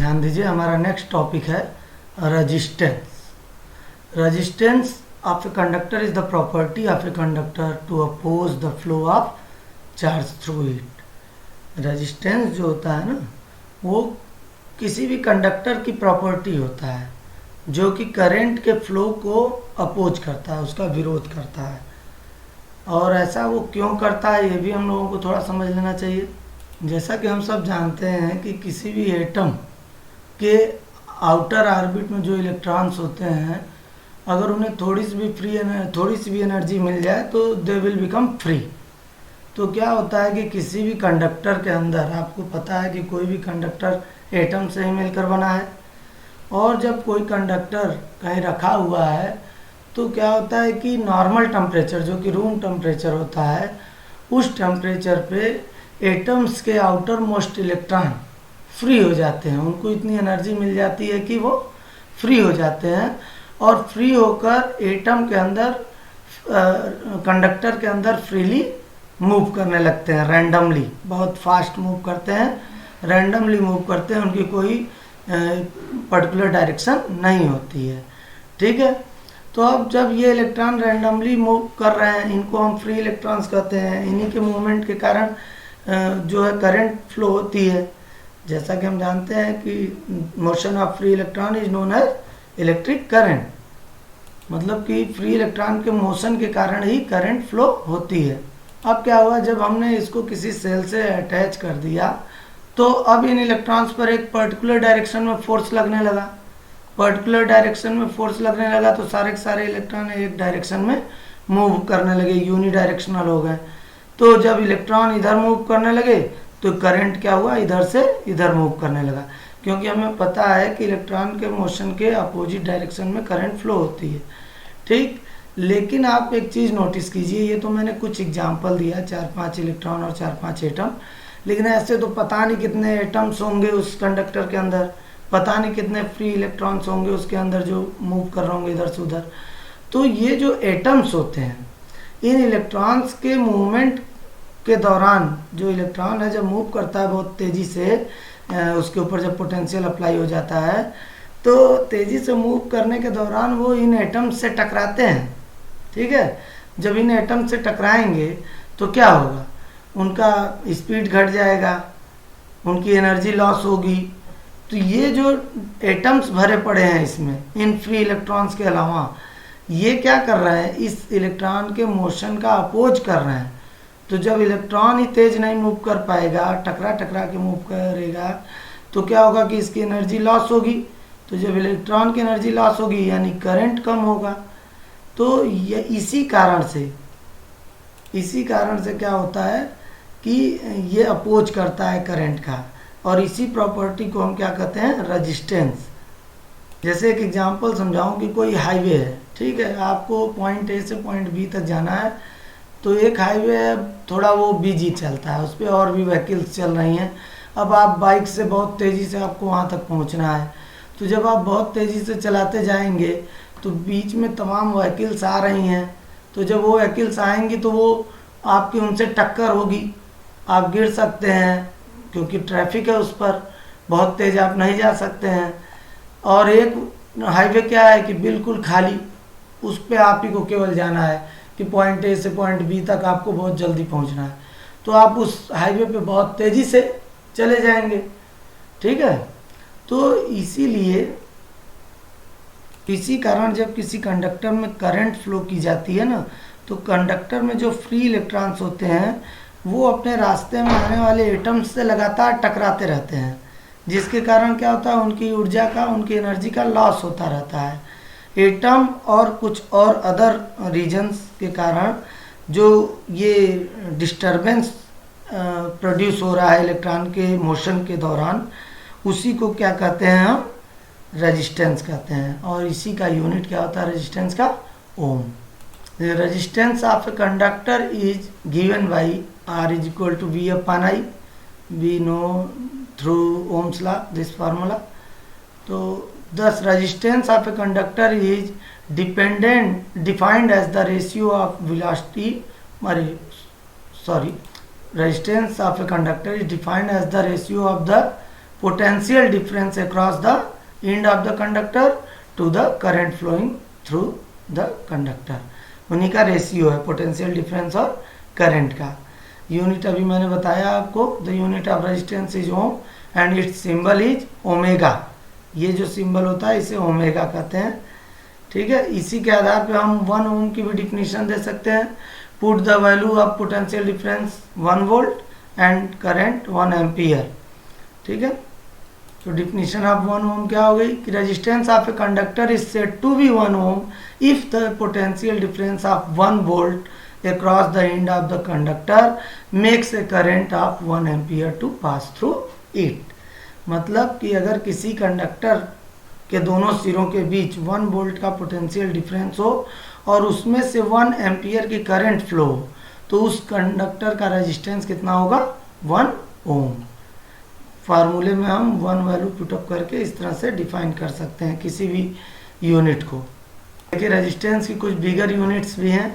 ध्यान दीजिए, हमारा नेक्स्ट टॉपिक है resistance. Resistance of a conductor is the property of a conductor to oppose the flow of charge through it. Resistance जो होता है ना, वो किसी भी कंडक्टर की प्रॉपर्टी होता है जो कि करंट के फ्लो को अपोज करता है, उसका विरोध करता है। और ऐसा वो क्यों करता है, ये भी हम लोगों को थोड़ा समझ लेना चाहिए। जैसा कि हम सब जानते हैं कि किसी भी एटम के आउटर ऑर्बिट में जो इलेक्ट्रॉन्स होते हैं, अगर उन्हें थोड़ी सी भी एनर्जी मिल जाए तो दे विल बिकम फ्री। तो क्या होता है कि किसी भी कंडक्टर के अंदर, आपको पता है कि कोई भी कंडक्टर एटम से ही मिलकर बना है, और जब कोई कंडक्टर कहीं रखा हुआ है तो क्या होता है कि नॉर्मल टेम्परेचर, जो कि रूम टेम्परेचर होता है, उस टेम्परेचर पे एटम्स के आउटर मोस्ट इलेक्ट्रॉन फ्री हो जाते हैं। उनको इतनी एनर्जी मिल जाती है कि वो फ्री हो जाते हैं, और फ्री होकर एटम के अंदर, कंडक्टर के अंदर फ्रीली मूव करने लगते हैं। रैंडमली, बहुत फास्ट मूव करते हैं, रैंडमली मूव करते हैं, उनकी कोई पर्टिकुलर डायरेक्शन नहीं होती है। ठीक है, तो अब जब ये इलेक्ट्रॉन रैंडमली मूव कर रहे हैं, इनको हम फ्री इलेक्ट्रॉन्स कहते हैं। इन्हीं के मूवमेंट के कारण जो है करंट फ्लो होती है। जैसा कि हम जानते हैं कि motion of free electron is known as electric current, मतलब कि फ्री इलेक्ट्रॉन के मोशन के कारण ही करंट फ्लो होती है। अब क्या हुआ, जब हमने इसको किसी सेल से अटैच कर दिया तो अब इन इलेक्ट्रॉन्स पर एक पर्टिकुलर डायरेक्शन में फोर्स लगने लगा। पर्टिकुलर डायरेक्शन में फोर्स लगने लगा तो सारे के सारे इलेक्ट्रॉन एक डायरेक्शन में मूव करने लगे, यूनिडायरेक्शनल हो गए। तो जब इलेक्ट्रॉन इधर मूव करने लगे तो करंट क्या हुआ, इधर से इधर मूव करने लगा, क्योंकि हमें पता है कि इलेक्ट्रॉन के मोशन के अपोजिट डायरेक्शन में करंट फ्लो होती है। ठीक, लेकिन आप एक चीज़ नोटिस कीजिए, ये तो मैंने कुछ एग्जांपल दिया, 4-5 इलेक्ट्रॉन और 4-5 एटम, लेकिन ऐसे तो पता नहीं कितने एटम्स होंगे उस कंडक्टर के अंदर, पता नहीं कितने फ्री इलेक्ट्रॉन्स होंगे उसके अंदर जो मूव कर रहे होंगे इधर से उधर। तो ये जो एटम्स होते हैं, इन इलेक्ट्रॉन्स के मूवमेंट के दौरान, जो इलेक्ट्रॉन है जब मूव करता है बहुत तेज़ी से, उसके ऊपर जब पोटेंशियल अप्लाई हो जाता है, तो तेज़ी से मूव करने के दौरान वो इन एटम्स से टकराते हैं। ठीक है, जब इन एटम से टकराएंगे तो क्या होगा, उनका स्पीड घट जाएगा, उनकी एनर्जी लॉस होगी। तो ये जो एटम्स भरे पड़े हैं इसमें, इन फ्री इलेक्ट्रॉन्स के अलावा, ये क्या कर रहे हैं, इस इलेक्ट्रॉन के मोशन का अपोज कर रहे हैं। तो जब इलेक्ट्रॉन ही तेज नहीं मूव कर पाएगा, टकरा टकरा के मूव करेगा, तो क्या होगा कि इसकी एनर्जी लॉस होगी। तो जब इलेक्ट्रॉन की एनर्जी लॉस होगी यानी करंट कम होगा। तो ये इसी कारण से क्या होता है कि ये अपोज करता है करंट का, और इसी प्रॉपर्टी को हम क्या कहते हैं, रेजिस्टेंस। जैसे एक एग्जांपल समझाऊं कि कोई हाईवे है, ठीक है, आपको पॉइंट ए से पॉइंट बी तक जाना है। तो एक हाईवे है, थोड़ा वो बिजी चलता है, उस पर और भी व्हीकल्स चल रही हैं। अब आप बाइक से बहुत तेज़ी से आपको वहाँ तक पहुँचना है, तो जब आप बहुत तेज़ी से चलाते जाएंगे तो बीच में तमाम व्हीकल्स आ रही हैं। तो जब वो व्हीकल्स आएंगी तो वो आपकी उनसे टक्कर होगी, आप गिर सकते हैं, क्योंकि ट्रैफिक है उस पर, बहुत तेज़ आप नहीं जा सकते हैं। और एक हाईवे क्या है कि बिल्कुल खाली, उस पर आप ही को केवल जाना है कि पॉइंट ए से पॉइंट बी तक आपको बहुत जल्दी पहुंचना है, तो आप उस हाईवे पे बहुत तेज़ी से चले जाएंगे। ठीक है, तो इसीलिए इसी कारण जब किसी कंडक्टर में करंट फ्लो की जाती है ना, तो कंडक्टर में जो फ्री इलेक्ट्रॉन्स होते हैं वो अपने रास्ते में आने वाले एटम्स से लगातार टकराते रहते हैं, जिसके कारण क्या होता है, उनकी ऊर्जा का, उनकी एनर्जी का लॉस होता रहता है। एटम और कुछ और अदर रीजन्स के कारण जो ये डिस्टरबेंस प्रोड्यूस हो रहा है इलेक्ट्रॉन के मोशन के दौरान, उसी को क्या कहते हैं, हम रेजिस्टेंस कहते हैं। और इसी का यूनिट क्या होता है रेजिस्टेंस का, ओम। The resistance of a conductor is given by R is equal to V upon I. We know through Ohm's law this formula. So thus resistance of a conductor is defined as the ratio of velocity. Resistance of a conductor is defined as the ratio of the potential difference across the end of the conductor to the current flowing through the conductor। उन्हीं का ratio है potential difference और current का। Unit अभी मैंने बताया आपको, the unit of resistance is ohm and it's symbol is omega. ये जो सिंबल होता है इसे ओमेगा कहते हैं, ठीक है। इसी के आधार पे हम 1 ओम की भी डिफिनीशन दे सकते हैं। Put the value of potential difference 1 volt and current 1 ampere, ठीक है। तो डिफिनीशन ऑफ 1 ओम क्या हो गई कि resistance of a conductor is said to be 1 ohm if the potential difference of 1 volt across the end of the conductor makes a current of 1 ampere to pass through it. मतलब कि अगर किसी conductor के दोनों सिरों के बीच 1 volt का पोटेंशियल डिफरेंस हो और उसमें से 1 एम्पियर की करंट फ्लो हो, तो उस कंडक्टर का रेजिस्टेंस कितना होगा 1 ओम। फार्मूले में हम 1 वैल्यू पुटअप करके इस तरह से डिफाइन कर सकते हैं किसी भी यूनिट को। देखिए रेजिस्टेंस की कुछ बिगर यूनिट्स भी हैं।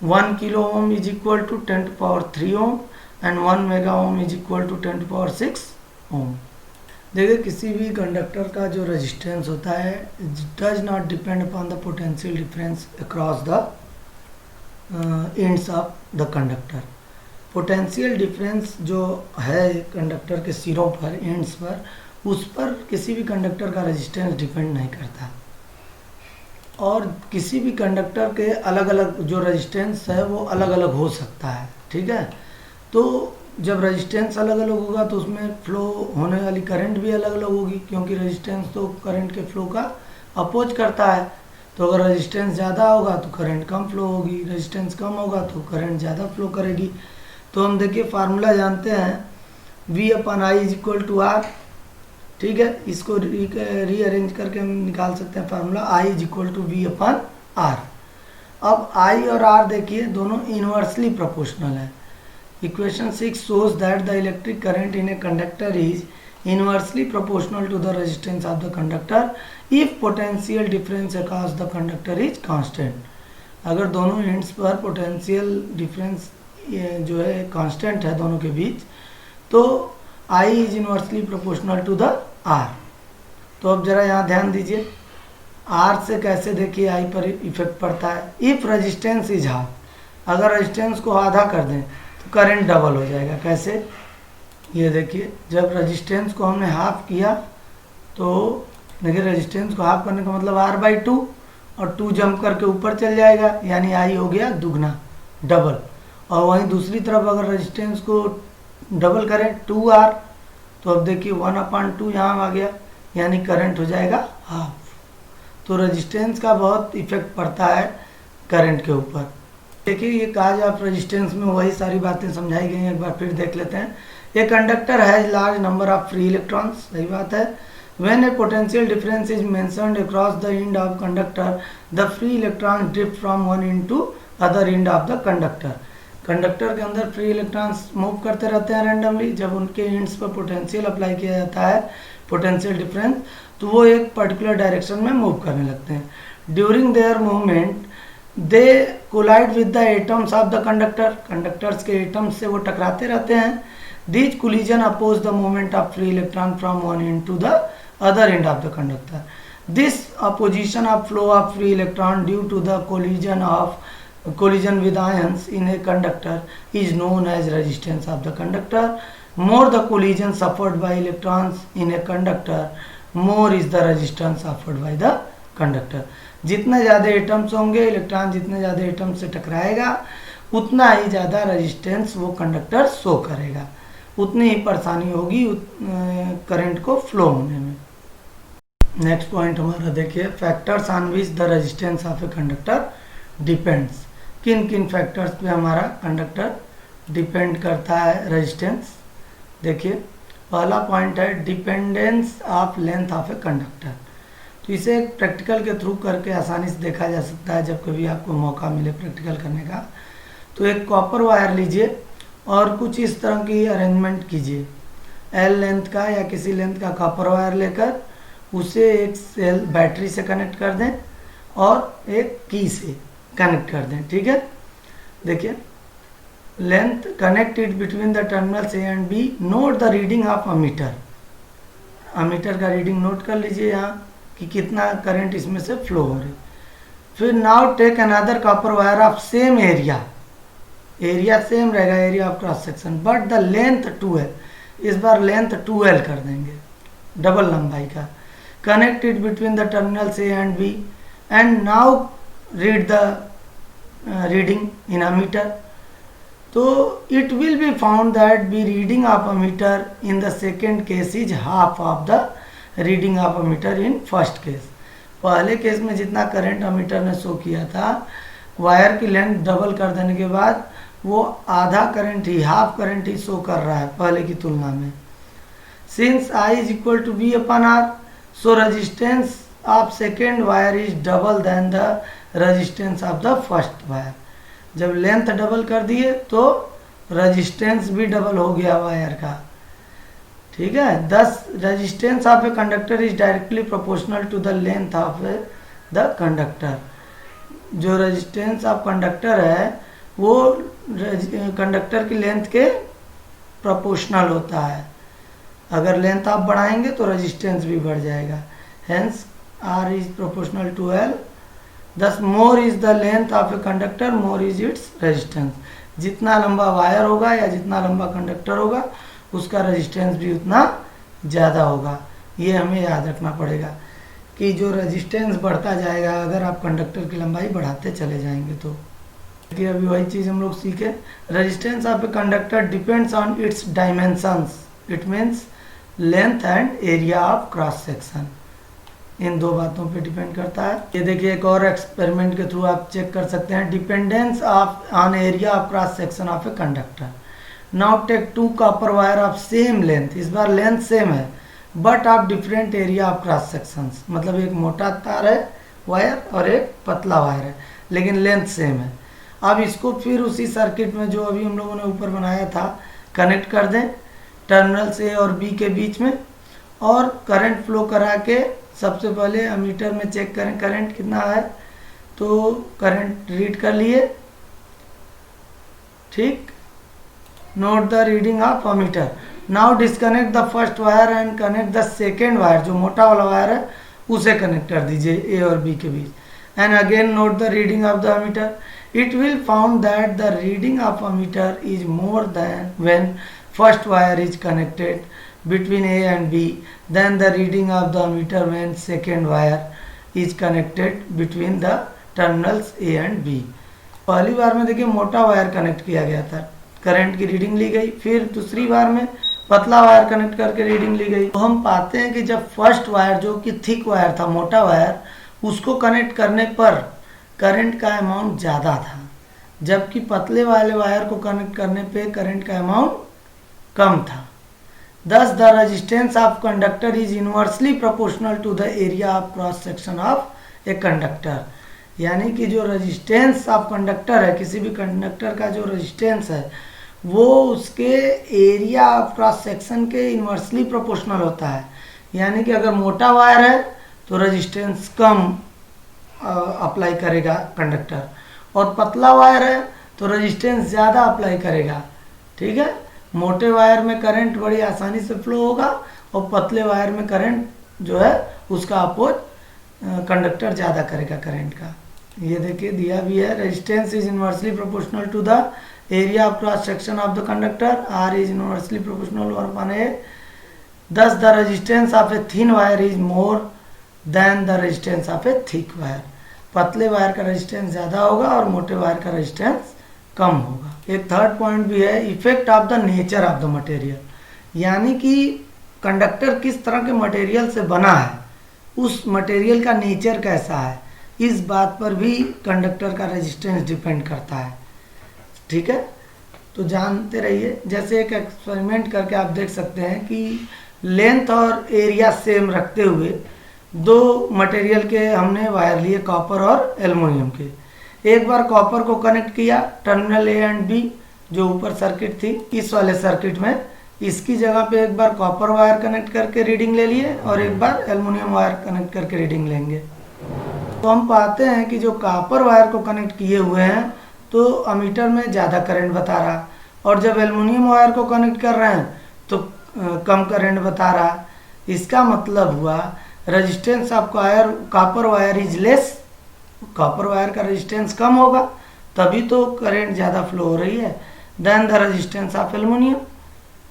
1 kilo ohm is equal to 10⁻³ ohm and 1 mega ohm is equal to 10⁻⁶ ohm. देखिए किसी भी कंडक्टर का जो रेजिस्टेंस होता है does not depend upon the potential difference across the ends of the conductor. Potential difference जो है कंडक्टर के सिरों पर, एंड्स पर, उस पर किसी भी कंडक्टर का रेजिस्टेंस डिपेंड नहीं करता। और किसी भी कंडक्टर के अलग अलग जो रेजिस्टेंस है वो अलग अलग हो सकता है, ठीक है। तो जब रेजिस्टेंस अलग अलग होगा तो उसमें फ्लो होने वाली करंट भी अलग अलग होगी, क्योंकि रेजिस्टेंस तो करंट के फ्लो का अपोज करता है। तो अगर रेजिस्टेंस ज़्यादा होगा तो करंट कम फ्लो होगी, रेजिस्टेंस कम होगा तो करंट ज़्यादा फ्लो करेगी। तो हम देखिए फार्मूला जानते हैं V/I is equal to R, ठीक है। इसको रीअरेंज करके हम निकाल सकते हैं formula I is equal to V/R। अब I और R देखिए दोनों इनवर्सली प्रोपोर्शनल है। Equation 6 shows that the electric current in a conductor is inversely proportional to the resistance of the conductor if potential difference across the conductor is constant। अगर दोनों ends पर potential difference जो है constant है दोनों के बीच, तो I is inversely proportional to the R। तो अब जरा यहाँ ध्यान दीजिए, R से कैसे देखिए I पर इफेक्ट पड़ता है। इफ रेजिस्टेंस इज हाफ, अगर रेजिस्टेंस को आधा कर दें तो करंट डबल हो जाएगा। कैसे, ये देखिए जब रेजिस्टेंस को हमने हाफ किया तो देखिए रेजिस्टेंस को हाफ करने का मतलब R/2 और 2 जंप करके ऊपर चल जाएगा, यानी I हो गया दुगना, डबल। और वहीं दूसरी तरफ अगर रेजिस्टेंस को डबल करें 2R, तो अब देखिए 1/2 यहाँ आ गया, यानी करंट हो जाएगा हाफ। तो रेजिस्टेंस का बहुत इफेक्ट पड़ता है करंट के ऊपर। देखिए ये काज ऑफ रेजिस्टेंस में वही सारी बातें समझाई गई हैं, एक बार फिर देख लेते हैं। A conductor has large number of free electrons, सही बात है। When a potential difference is mentioned across the end of conductor the free electrons drift from one end to other end of the conductor. Conductor के अंदर free electrons move करते रहते हैं randomly. जब उनके एंड्स पर पोटेंशियल अप्लाई किया जाता है, पोटेंशियल डिफरेंस, तो वो एक पर्टिकुलर डायरेक्शन में मूव करने लगते हैं। During their movement they collide with the atoms of the conductor, conductors के एटम्स से वो टकराते रहते हैं। This collision oppose the movement of free electron from one end to the other end of the conductor. This opposition of flow of free electron due to the collision with ions in a conductor is known as resistance of the conductor. More the collision suffered by electrons in a conductor, more is the resistance suffered by the conductor. जितने ज़्यादा atoms होंगे, electron जितने ज़्यादा atoms से टकराएगा, उतना ही ज़्यादा resistance वो conductor show करेगा, उतनी ही परेशानी होगी करंट को फ्लो होने में। नेक्स्ट पॉइंट हमारा देखिए, factors on which the resistance of a conductor depends. किन किन फैक्टर्स पे हमारा कंडक्टर डिपेंड करता है रेजिस्टेंस। देखिए पहला पॉइंट है dependence of length of a conductor. तो इसे प्रैक्टिकल के थ्रू करके आसानी से देखा जा सकता है, जब कभी आपको मौका मिले प्रैक्टिकल करने का। तो एक कॉपर वायर लीजिए और कुछ इस तरह की अरेंजमेंट कीजिए। एल लेंथ का या किसी लेंथ का कॉपर वायर लेकर उसे एक सेल बैटरी से कनेक्ट कर दें और एक की से कनेक्ट कर दें, ठीक है। देखिए length connected between the terminals A and B, note the reading of ammeter. Ammeter का रीडिंग नोट कर लीजिए यहाँ कि कितना करंट इसमें से फ्लो हो रही। फिर now take another copper wire of same area, area same रहेगा area of cross section, but the length 2L, इस बार लेंथ 2L कर देंगे, डबल लंबाई का। Connect it between the terminals A and B and now read the reading in ammeter. तो it will be found that बी reading of ammeter in the second case is half of the reading of ammeter in first case. पहले case में जितना current ammeter ने show किया था, wire की length double कर देने के बाद वो आधा करंट ही, हाफ करंट ही शो कर रहा है पहले की तुलना में। Since I is equal to V upon R, so resistance of second wire is double than the resistance of the first wire. जब लेंथ डबल कर दिए तो रेजिस्टेंस भी डबल हो गया वायर का, ठीक है। Thus resistance of a conductor is directly proportional to the length of the conductor. जो रेजिस्टेंस ऑफ कंडक्टर है वो कंडक्टर की लेंथ के प्रोपोर्शनल होता है। अगर लेंथ आप बढ़ाएंगे तो रेजिस्टेंस भी बढ़ जाएगा। Hence R is proportional to L। Thus more is the length of a conductor, more is its resistance. जितना लंबा वायर होगा या जितना लंबा कंडक्टर होगा उसका रेजिस्टेंस भी उतना ज़्यादा होगा। ये हमें याद रखना पड़ेगा कि जो रेजिस्टेंस बढ़ता जाएगा अगर आप कंडक्टर की लंबाई बढ़ाते चले जाएंगे तो। कि अभी वही चीज़ हम लोग सीखे। Resistance of a conductor depends on its dimensions, it means length and area of cross section. इन दो बातों पे डिपेंड करता है। ये देखिए एक और एक्सपेरिमेंट के थ्रू आप चेक कर सकते हैं। Dependence of on area of cross section of a conductor. Now take two copper wire of same length, इस बार लेंथ सेम है but of different area of cross sections. मतलब एक मोटा तार है वायर और एक पतला वायर है लेकिन लेंथ सेम है। अब इसको फिर उसी सर्किट में जो अभी हम लोगों ने ऊपर बनाया था कनेक्ट कर दें टर्मिनल्स A और B के बीच में और करंट फ्लो करा के सबसे पहले अमीटर में चेक करें करंट कितना है। तो करंट रीड कर लिए, ठीक। Note the reading of ammeter. Now disconnect the first wire and connect the second wire, जो मोटा वाला वायर है उसे कनेक्ट कर दीजिए A और B के बीच। And again note the reading of the ammeter. It will found that the reading of ammeter is more than when first wire is connected between A and B than the reading of the ammeter when second wire is connected between the terminals A and B। पहली बार में देखिए मोटा wire connect किया गया था, current की reading ली गई। फिर दूसरी बार में पतला वायर कनेक्ट करके रीडिंग ली गई। तो हम पाते हैं कि जब फर्स्ट वायर जो कि थिक वायर था, मोटा वायर, उसको कनेक्ट करने पर करंट का अमाउंट ज़्यादा था, जबकि पतले वाले वायर को कनेक्ट करने पे करंट का अमाउंट कम था। Thus the resistance of conductor is inversely proportional to the area of cross section of a conductor। यानी कि जो रेजिस्टेंस ऑफ कंडक्टर है, किसी भी कंडक्टर का जो रेजिस्टेंस है वो उसके एरिया ऑफ क्रॉस सेक्शन के इन्वर्सली प्रोपोर्शनल होता है। यानी कि अगर मोटा वायर है तो रेजिस्टेंस कम अप्लाई करेगा कंडक्टर, और पतला वायर है तो रेजिस्टेंस ज़्यादा अप्लाई करेगा, ठीक है। मोटे वायर में करंट बड़ी आसानी से फ्लो होगा और पतले वायर में करंट जो है उसका अपोज कंडक्टर ज़्यादा करेगा करंट का। ये देखिए दिया भी है, resistance is inversely proportional to the area of cross section of the conductor, R is inversely proportional 1/A। Thus the resistance of a thin wire is more than the resistance of a thick wire। पतले wire का resistance ज़्यादा होगा और मोटे wire का resistance कम होगा। एक थर्ड पॉइंट भी है, effect of the nature of the material. यानी कि कंडक्टर किस तरह के मटेरियल से बना है, उस मटेरियल का नेचर कैसा है, इस बात पर भी कंडक्टर का रेजिस्टेंस डिपेंड करता है, ठीक है। तो जानते रहिए। जैसे एक एक्सपेरिमेंट करके आप देख सकते हैं कि लेंथ और एरिया सेम रखते हुए दो मटेरियल के हमने वायर लिए, कॉपर और एल्युमिनियम के। एक बार कॉपर को कनेक्ट किया टर्मिनल A एंड B जो ऊपर सर्किट थी, इस वाले सर्किट में इसकी जगह पे एक बार कॉपर वायर कनेक्ट करके रीडिंग ले लिए और एक बार एल्युमिनियम वायर कनेक्ट करके रीडिंग लेंगे। तो हम पाते हैं कि जो कॉपर वायर को कनेक्ट किए हुए हैं तो अमीटर में ज़्यादा करंट बता रहा, और जब एल्युमिनियम वायर को कनेक्ट कर रहे हैं तो कम करंट बता रहा। इसका मतलब हुआ resistance of copper wire is less, copper wire का रेजिस्टेंस कम होगा तभी तो करंट ज़्यादा फ्लो हो रही है, then the resistance of aluminium,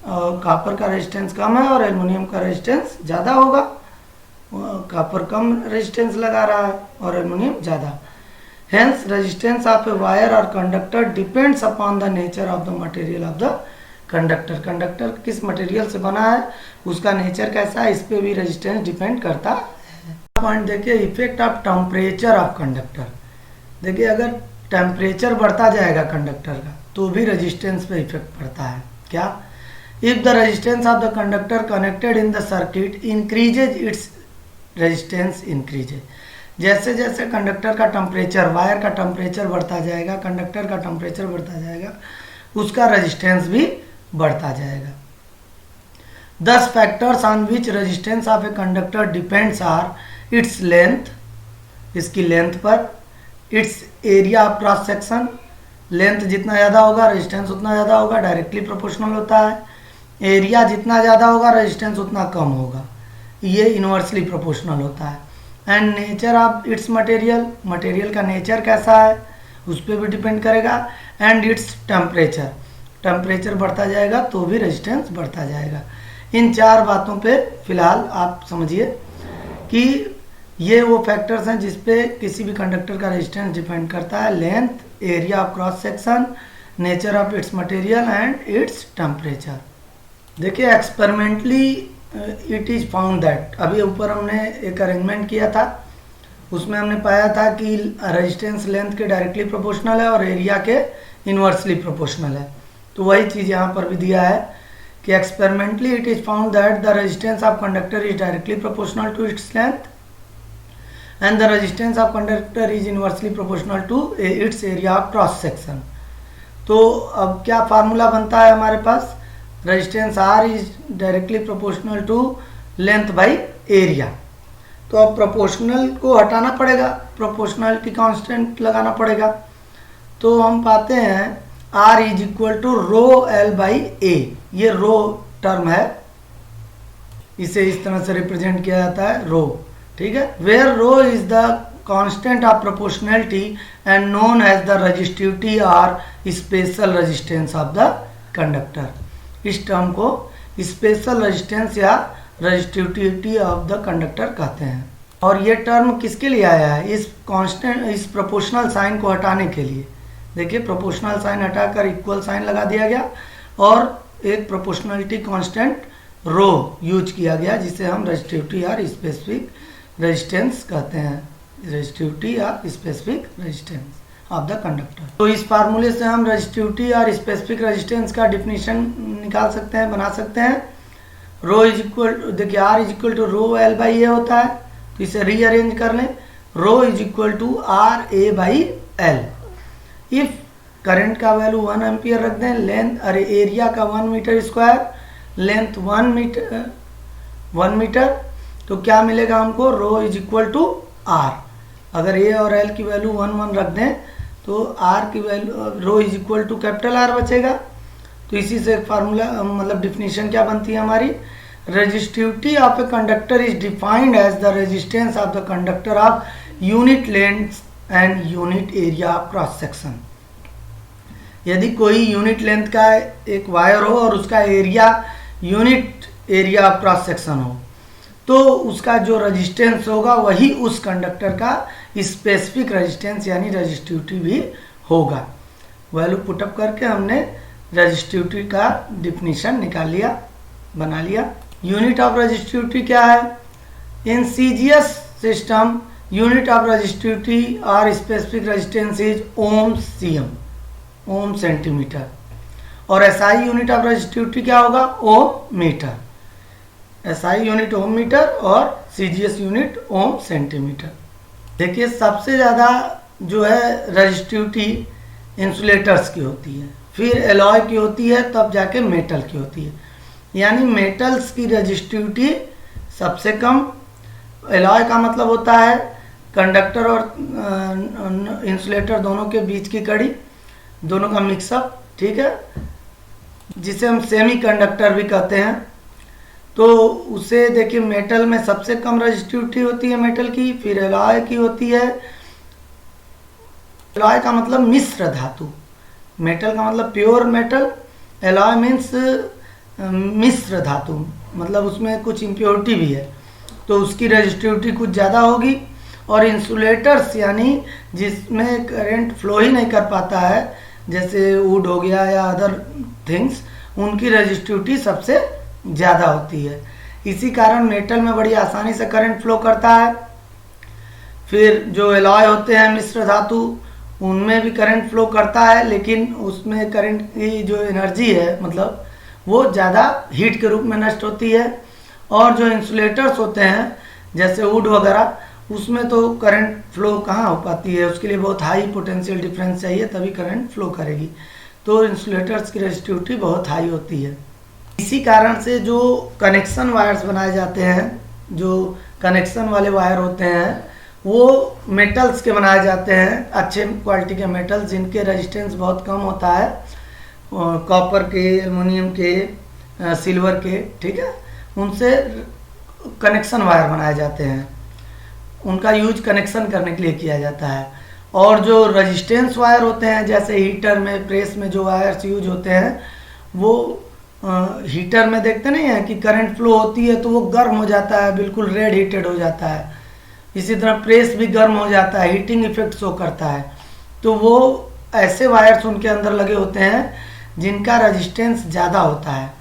और कॉपर का रेजिस्टेंस कम है और एल्युमिनियम का रेजिस्टेंस ज़्यादा होगा, कॉपर कम रेजिस्टेंस लगा रहा है और एल्युमिनियम ज़्यादा। Hence resistance of a wire और conductor depends upon the nature of the material of the conductor, conductor किस मटेरियल से बना है, उसका नेचर कैसा है, इस पे भी रेजिस्टेंस डिपेंड करता है। पॉइंट देखिए, effect of temperature of conductor. देखिए अगर टेम्परेचर बढ़ता जाएगा कंडक्टर का तो भी रेजिस्टेंस पे इफेक्ट पड़ता है। क्या? If the resistance of the conductor connected in the circuit increases its resistance increases. जैसे जैसे कंडक्टर का टेम्परेचर, वायर का टेम्परेचर बढ़ता जाएगा, कंडक्टर का टेम्परेचर बढ़ता जाएगा, उसका रेजिस्टेंस भी बढ़ता जाएगा। 10 factors on which resistance of a conductor depends are its length, इसकी लेंथ पर, its area of cross section, length जितना ज़्यादा होगा रेजिस्टेंस उतना ज़्यादा होगा, डायरेक्टली प्रोपोर्शनल होता है। एरिया जितना ज़्यादा होगा रेजिस्टेंस उतना कम होगा, ये इनवर्सली प्रोपोर्शनल होता है। And nature of its material, material का नेचर कैसा है उस पर भी डिपेंड करेगा। एंड इट्स टेम्परेचर, टेम्परेचर बढ़ता जाएगा तो भी रेजिस्टेंस बढ़ता जाएगा। इन 4 बातों पे फिलहाल आप समझिए कि ये वो फैक्टर्स हैं जिस पे किसी भी कंडक्टर का रेजिस्टेंस डिपेंड करता है। Length, area of cross section, nature of its material and its temperature. देखिए experimentally it is found that, अभी ऊपर हमने एक अरेंजमेंट किया था, उसमें हमने पाया था कि रेजिस्टेंस लेंथ के डायरेक्टली प्रोपोर्शनल है और एरिया के इनवर्सली प्रोपोर्शनल है। तो वही चीज़ यहाँ पर भी दिया है कि experimentally it is found that the resistance of conductor is directly proportional to its length and the resistance of conductor is inversely proportional to its area of cross section। तो अब क्या फार्मूला बनता है हमारे पास, resistance R is directly proportional to length by area. तो अब proportional को हटाना पड़ेगा, प्रोपोर्शनलिटी कांस्टेंट लगाना पड़ेगा। तो हम पाते हैं R is equal to rho L by A, ये रो टर्म है, इसे इस तरह से रिप्रेजेंट किया जाता है रो, ठीक है। Where rho is the constant of proportionality and known as the resistivity और special resistance of the conductor. इस टर्म को स्पेशल रेजिस्टेंस या रेजिस्टिविटी ऑफ द कंडक्टर कहते हैं। और ये टर्म किसके लिए आया है, इस कांस्टेंट, इस प्रोपोर्शनल साइन को हटाने के लिए। देखिए प्रोपोर्शनल साइन हटाकर इक्वल साइन लगा दिया गया और एक प्रोपोर्शनलिटी कांस्टेंट रो यूज किया गया, जिसे हम रेजिस्टिविटी और स्पेसिफिक रेजिस्टेंस कहते हैं, रेजिस्टिविटी या specific resistance of the conductor. तो इस फार्मूले से हम रेजिस्टिविटी और स्पेसिफिक रेजिस्टेंस का डिफिनीशन निकाल सकते हैं, बना सकते हैं। रो इज इक्वल, देखिए R is equal to rho L by A होता है, तो इसे रीअरेंज कर लें, rho is equal to R A by L. If current का वैल्यू 1 एम्पियर रख दें, लेंथ अरे एरिया का 1 मीटर स्क्वायर, लेंथ 1 मीटर, तो क्या मिलेगा हमको, रो इज इक्वल टू आर। अगर ए और एल की वैल्यू 1 रख दें तो आर की value, rho is equal to capital R बचेगा। तो इसी से एक फार्मूला मतलब डिफिनीशन क्या बनती है हमारी, resistivity of a conductor is defined as the resistance of the conductor of unit length and unit area of cross section. यदि कोई यूनिट लेंथ का एक वायर हो और उसका area unit area of cross section हो, तो उसका जो रेजिस्टेंस होगा वही उस कंडक्टर का स्पेसिफिक रेजिस्टेंस यानी रेजिस्टिविटी भी होगा। वैल्यू पुटअप करके हमने रेजिस्टिविटी का डिफिनीशन निकाल लिया, बना लिया। यूनिट ऑफ रेजिस्टिविटी क्या है, in CGS system unit of resistivity और specific resistance is ohm cm, ohm centimetre. और एसआई यूनिट ऑफ रेजिस्टिविटी क्या होगा, ohm metre. SI unit ohm metre और सीजीएस यूनिट ओम सेंटीमीटर। देखिए सबसे ज़्यादा जो है रेजिस्टिविटी इंसुलेटर्स की होती है, फिर एलॉय की होती है, तब जाके मेटल की होती है। यानी मेटल्स की रेजिस्टिविटी सबसे कम। एलॉय का मतलब होता है कंडक्टर और इंसुलेटर दोनों के बीच की कड़ी, दोनों का मिक्सअप, ठीक है, जिसे हम सेमी कंडक्टर भी कहते हैं। तो उसे देखिए मेटल में सबसे कम रजिस्टिविटी होती है मेटल की, फिर एलॉय की होती है। एलॉय का मतलब मिश्र धातु, मेटल का मतलब प्योर मेटल, एलॉय मीन्स मिश्र धातु, मतलब उसमें कुछ इम्प्योरिटी भी है, तो उसकी रजिस्टिविटी कुछ ज़्यादा होगी। और इंसुलेटर्स यानी जिसमें करंट फ्लो ही नहीं कर पाता है, जैसे वुड हो गया या अदर थिंग्स, उनकी रजिस्टिविटी सबसे ज़्यादा होती है। इसी कारण मेटल में बड़ी आसानी से करंट फ्लो करता है। फिर जो एलॉय होते हैं मिश्र धातु, उनमें भी करंट फ्लो करता है, लेकिन उसमें करंट की जो एनर्जी है मतलब वो ज़्यादा हीट के रूप में नष्ट होती है। और जो इंसुलेटर्स होते हैं जैसे वुड वगैरह, उसमें तो करंट फ्लो कहाँ हो पाती है, उसके लिए बहुत हाई पोटेंशियल डिफरेंस चाहिए तभी करंट फ्लो करेगी। तो इंसुलेटर्स की रेजिस्टिविटी बहुत हाई होती है। इसी कारण से जो कनेक्शन वायर्स बनाए जाते हैं, जो कनेक्शन वाले वायर होते हैं, वो मेटल्स के बनाए जाते हैं, अच्छे क्वालिटी के मेटल्स जिनके रेजिस्टेंस बहुत कम होता है, कॉपर के, एल्युमिनियम के, सिल्वर के, ठीक है, उनसे कनेक्शन वायर बनाए जाते हैं। उनका यूज कनेक्शन करने के लिए किया जाता है। और जो रेजिस्टेंस वायर होते हैं जैसे हीटर में, प्रेस में जो वायर्स यूज होते हैं, वो हीटर में देखते नहीं है कि करंट फ्लो होती है तो वो गर्म हो जाता है, बिल्कुल रेड हीटेड हो जाता है। इसी तरह प्रेस भी गर्म हो जाता है, हीटिंग इफेक्ट शो करता है। तो वो ऐसे वायर्स उनके अंदर लगे होते हैं जिनका रेजिस्टेंस ज़्यादा होता है।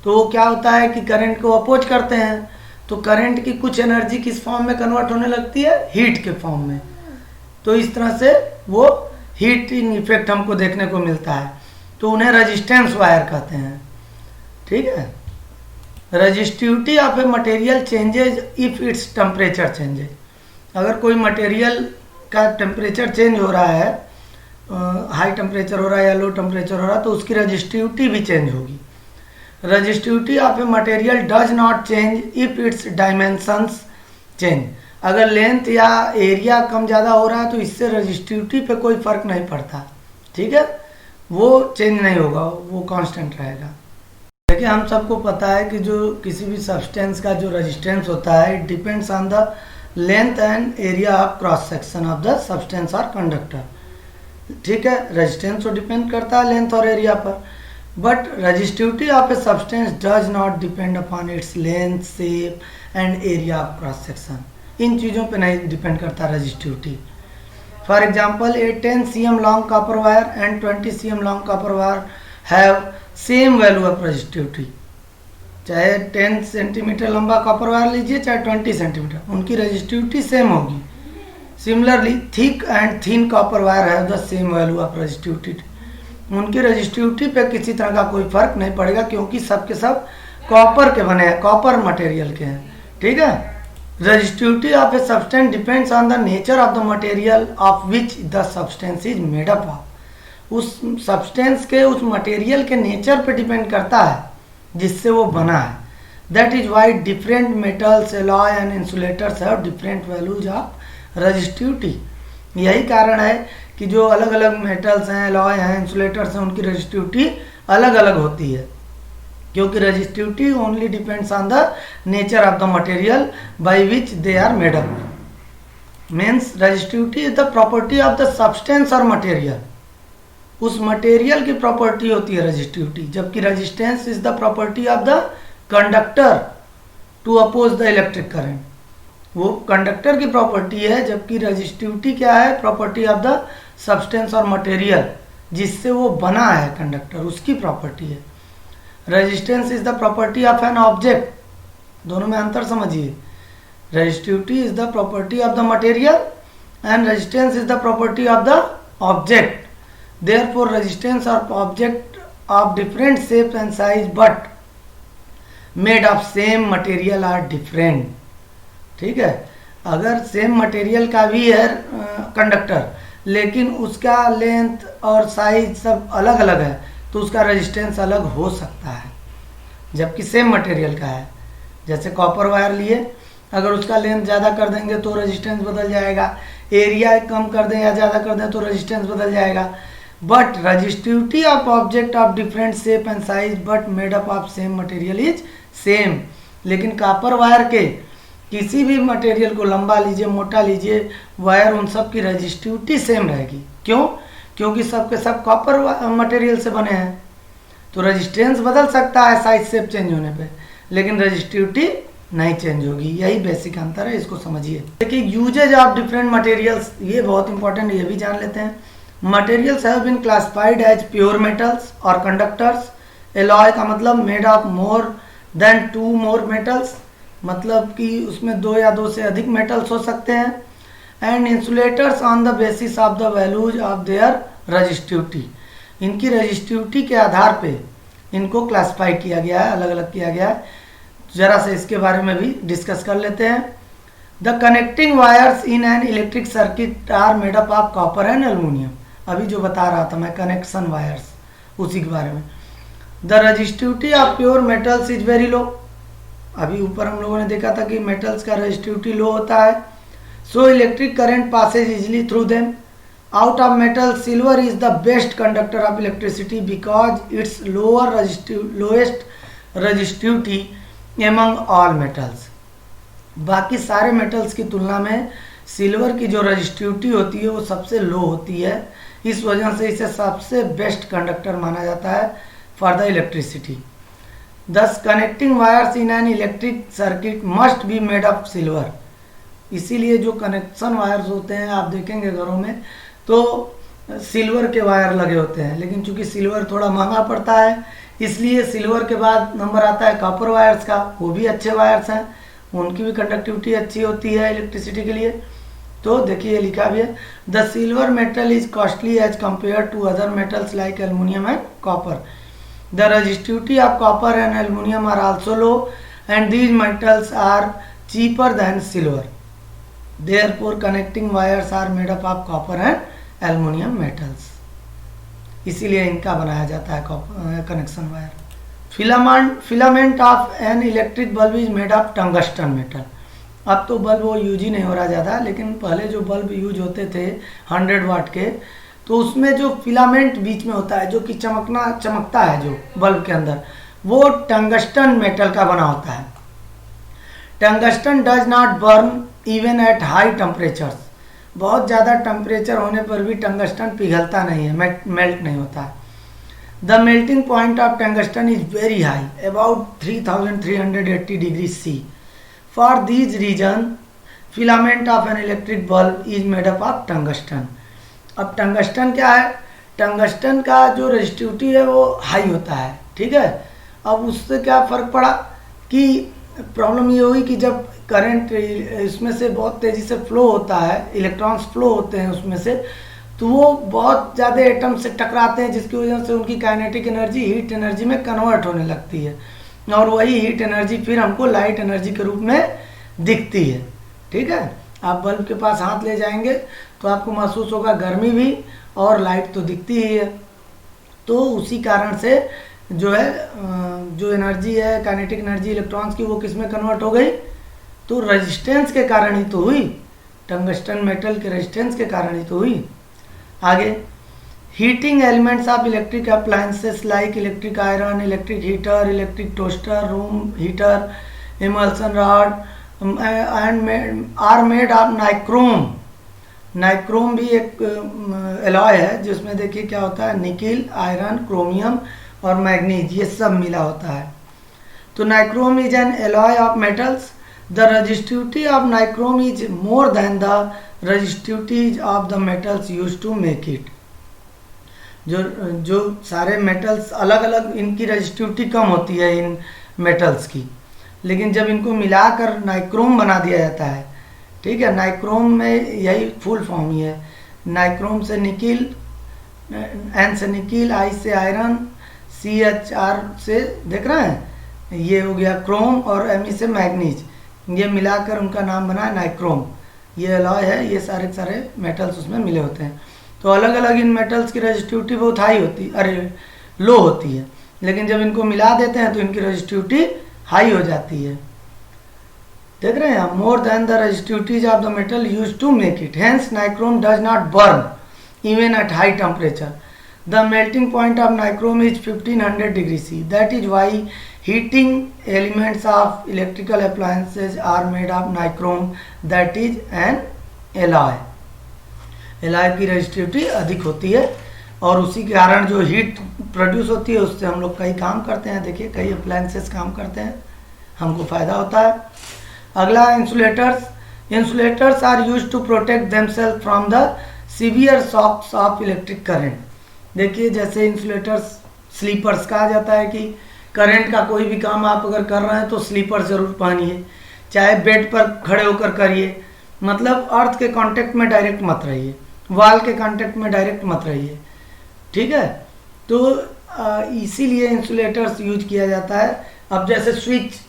तो वो क्या होता है कि करंट को अपोज करते हैं, तो करंट की कुछ एनर्जी किस फॉर्म में कन्वर्ट होने लगती है, हीट के फॉर्म में। तो इस तरह से वो हीटिंग इफेक्ट हमको देखने को मिलता है, तो उन्हें रेजिस्टेंस वायर कहते हैं। ठीक है। Resistivity of a material changes if its temperature changes. अगर कोई मटेरियल का टेम्परेचर चेंज हो रहा है, हाई टेम्परेचर हो रहा है या लो टेम्परेचर हो रहा है, तो उसकी रजिस्टिविटी भी चेंज होगी। Resistivity of a material does not change if it's dimensions change. अगर लेंथ या एरिया कम ज़्यादा हो रहा है तो इससे रजिस्टिविटी पे कोई फर्क नहीं पड़ता। ठीक है, वो चेंज नहीं होगा, वो कांस्टेंट रहेगा। देखिए हम सबको पता है कि जो किसी भी सब्सटेंस का जो रेजिस्टेंस होता है, it depends on the length and area of cross section of the substance और कंडक्टर। ठीक है, रेजिस्टेंस तो डिपेंड करता है लेंथ और एरिया पर, but resistivity of a substance does not depend upon its length, shape and area of cross section. इन चीज़ों पे नहीं डिपेंड करता resistivity. For example, a 10 cm long copper wire and 20 cm long copper wire have same value of resistivity. चाहे 10 centimetre लंबा copper wire लीजिए, चाहे 20 centimetre, उनकी रजिस्टिविटी सेम होगी। Similarly thick and thin copper wire have the same value of resistivity. उनकी resistivity पे किसी तरह का कोई फर्क नहीं पड़ेगा, क्योंकि सब के सब कॉपर के बने हैं, कॉपर मटेरियल के हैं। ठीक है। Resistivity of a substance depends on the nature of the material of which the substance is made up of. उस सब्सटेंस के, उस मटेरियल के नेचर पे डिपेंड करता है जिससे वो बना है। That is why different metals, alloy and insulators have different values of resistivity. यही कारण है कि जो अलग अलग मेटल्स हैं, एलॉय हैं, इंसुलेटर्स हैं, उनकी रजिस्टिविटी अलग अलग होती है, क्योंकि resistivity only depends on the nature of the material by which they are made up. Means resistivity is the property of the substance और मटेरियल। उस मटेरियल की प्रॉपर्टी होती है रजिस्टिविटी, जबकि resistance is the property of the conductor to oppose the electric current. वो conductor की property है, जबकि रजिस्टिविटी क्या है, प्रॉपर्टी ऑफ द सब्सटेंस और मटेरियल जिससे वो बना है कंडक्टर, उसकी प्रॉपर्टी है। Resistance is the property of an object. दोनों में अंतर समझिए। Resistivity is the property of the material and resistance is the property of the object. Therefore, resistance of object of different shape and size but made of same material are different. ठीक है, अगर same material का भी है conductor, लेकिन उसका length और size सब अलग अलग है, तो उसका रेजिस्टेंस अलग हो सकता है, जबकि सेम मटेरियल का है। जैसे कॉपर वायर लिए, अगर उसका लेंथ ज़्यादा कर देंगे तो रेजिस्टेंस बदल जाएगा, एरिया कम कर दें या ज़्यादा कर दें तो रेजिस्टेंस बदल जाएगा। But resistivity of object of different shape and size but made up of same material is same. लेकिन कॉपर वायर के किसी भी मटेरियल को, लंबा लीजिए मोटा लीजिए वायर, उन सब की रजिस्टिविटी सेम रहेगी। क्यों? क्योंकि सब के सब कॉपर मटेरियल से बने हैं। तो रजिस्टेंस बदल सकता है साइज शेप चेंज होने पे, लेकिन रजिस्टिविटी नहीं चेंज होगी। यही बेसिक अंतर है, इसको समझिए। देखिए यूजेज ऑफ डिफरेंट मटेरियल्स, ये बहुत इंपॉर्टेंट, ये भी जान लेते हैं। Materials have been classified as pure metals और कंडक्टर्स। एलॉय का मतलब made of more than 2 more metals, मतलब कि उसमें 2 या 2 से अधिक मेटल्स हो सकते हैं। And insulators on the basis of the values of their resistivity, इनकी रजिस्टिविटी के आधार पे इनको क्लासिफाई किया गया है, अलग अलग किया गया है। जरा से इसके बारे में भी डिस्कस कर लेते हैं। The connecting wires in an electric circuit are made up of copper and aluminium, अभी जो बता रहा था मैं कनेक्शन वायर्स, उसी के बारे में। The resistivity of pure metals is very low, अभी ऊपर हम लोगों ने देखा था कि मेटल्स का रजिस्टिविटी लो होता है। So electric current passes easily through them. Out of metal silver is the best conductor of electricity because its lowest resistivity among all metals. बाकी सारे मेटल्स की तुलना में सिल्वर की जो रजिस्टिविटी होती है वो सबसे लो होती है, इस वजह से इसे सबसे बेस्ट कंडक्टर माना जाता है फॉर द इलेक्ट्रिसिटी। दस connecting wires in an electric circuit must be made of silver, इसीलिए जो कनेक्शन वायर्स होते हैं आप देखेंगे घरों में तो सिल्वर के वायर लगे होते हैं, लेकिन चूंकि सिल्वर थोड़ा महंगा पड़ता है इसलिए सिल्वर के बाद नंबर आता है कॉपर वायर्स का, वो भी अच्छे वायर्स हैं, उनकी भी कंडक्टिविटी अच्छी होती है इलेक्ट्रिसिटी के लिए। तो देखिए लिखा भी है, the silver metal is costly as compare to other metals like aluminium and copper. The resistivity of copper and aluminium are also low and these metals are cheaper than silver, therefore connecting wires are made up of copper and aluminium metals, इसीलिए इनका बनाया जाता है connection wire. Filament of an electric bulb is made of tungsten metal. अब तो bulb वो use ही नहीं हो रहा ज़्यादा, लेकिन पहले जो बल्ब यूज होते थे 100 वाट के, तो उसमें जो फिलामेंट बीच में होता है जो कि चमकता है जो बल्ब के अंदर, वो टंगस्टन मेटल का बना होता है। Tungsten does not burn even at high temperatures, बहुत ज़्यादा टेम्परेचर होने पर भी टंगस्टन पिघलता नहीं है, मेल्ट नहीं होता है। The melting point of tungsten is very high, about 3380 degree C. For these reason filament of an electric bulb is made up of tungsten. अब टंगस्टन क्या है, टंगस्टन का जो रजिस्टिविटी है वो हाई होता है, ठीक है। अब उससे क्या फ़र्क पड़ा कि प्रॉब्लम ये हुई कि जब करंट इसमें से बहुत तेज़ी से फ्लो होता है, इलेक्ट्रॉन्स फ्लो होते हैं उसमें से, तो वो बहुत ज़्यादा एटम से टकराते हैं, जिसकी वजह से उनकी काइनेटिक एनर्जी हीट एनर्जी में कन्वर्ट होने लगती है, और वही हीट एनर्जी फिर हमको लाइट एनर्जी के रूप में दिखती है, ठीक है। आप बल्ब के पास हाथ ले जाएंगे तो आपको महसूस होगा गर्मी भी और लाइट तो दिखती ही है। तो उसी कारण से जो है जो एनर्जी है काइनेटिक एनर्जी इलेक्ट्रॉन्स की, वो किस में कन्वर्ट हो गई, तो रेजिस्टेंस के कारण ही तो हुई, टंगस्टन मेटल के रेजिस्टेंस के कारण ही तो हुई। आगे, heating elements of electric appliances like electric iron, electric heater, electric toaster, room heater, immersion rod and are made of nichrome. Nichrome भी एक एलॉय है जिसमें देखिए क्या होता है, निकिल, आयरन, क्रोमियम और मैग्नीज, ये सब मिला होता है। तो nichrome is an alloy of metals. The resistivity of nichrome is more than the resistivity of the metals use to make it. जो सारे मेटल्स अलग अलग, इनकी रजिस्टिविटी कम होती है इन मेटल्स की, लेकिन जब इनको मिलाकर नाइक्रोम बना दिया जाता है, ठीक है। नाइक्रोम में यही फुल फॉर्म ही है, नाइक्रोम से निकिल, एन से निकिल, आई से आयरन, CHR से देख रहे हैं ये हो गया क्रोम, और Me से मैग्नीज, ये मिलाकर उनका नाम बना है नाइक्रोम। ये अलॉय है, ये सारे सारे मेटल्स उसमें मिले होते हैं। तो अलग अलग इन मेटल्स की रजिस्टिविटी बहुत हाई होती, अरे लो होती है, लेकिन जब इनको मिला देते हैं तो इनकी रजिस्टिविटी हाई हो जाती है, देख रहे हैं, more than the resistivities of the metal use to make it. Hence nichrome does not burn even at high temperature. The melting point of nichrome is 1500 degree C, that is why Heating elements of electrical appliances are made of nichrome, that is an alloy. alloy की resistivity अधिक होती है और उसी के कारण जो heat produce होती है उससे हम लोग कई काम करते हैं। देखिए कई अप्लायंसेस काम करते हैं, हमको फ़ायदा होता है। अगला insulators. Insulators are use to protect themself from the severe shocks of electric current. देखिए जैसे इंसुलेटर्स स्लीपर्स कहा जाता है कि करंट का कोई भी काम आप अगर कर रहे हैं तो स्लीपर जरूर पहनिए, चाहे बेड पर खड़े होकर करिए, मतलब अर्थ के कांटेक्ट में डायरेक्ट मत रहिए, वॉल के कांटेक्ट में डायरेक्ट मत रहिए, ठीक है। तो इसीलिए इंसुलेटर्स यूज किया जाता है। अब जैसे स्विच,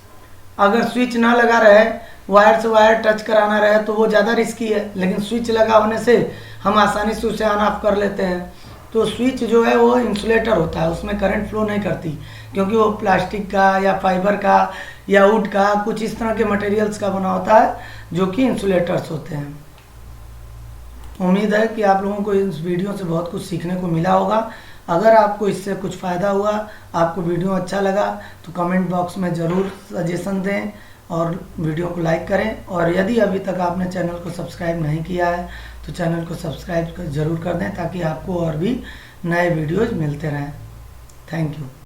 अगर स्विच ना लगा रहे, वायर से वायर टच कराना रहे तो वो ज़्यादा रिस्की है, लेकिन स्विच लगा होने से हम आसानी से उसे ऑन ऑफ कर लेते हैं। तो स्विच जो है वो इंसुलेटर होता है, उसमें करंट फ्लो नहीं करती, क्योंकि वो प्लास्टिक का या फाइबर का या वुड का कुछ इस तरह के मटेरियल्स का बना होता है जो कि इंसुलेटर्स होते हैं। उम्मीद है कि आप लोगों को इस वीडियो से बहुत कुछ सीखने को मिला होगा। अगर आपको इससे कुछ फ़ायदा हुआ, आपको वीडियो अच्छा लगा तो कमेंट बॉक्स में ज़रूर सजेशन दें और वीडियो को लाइक करें। और यदि अभी तक आपने चैनल को सब्सक्राइब नहीं किया है तो चैनल को सब्सक्राइब ज़रूर कर दें ताकि आपको और भी नए वीडियोज़ मिलते रहें। Thank you.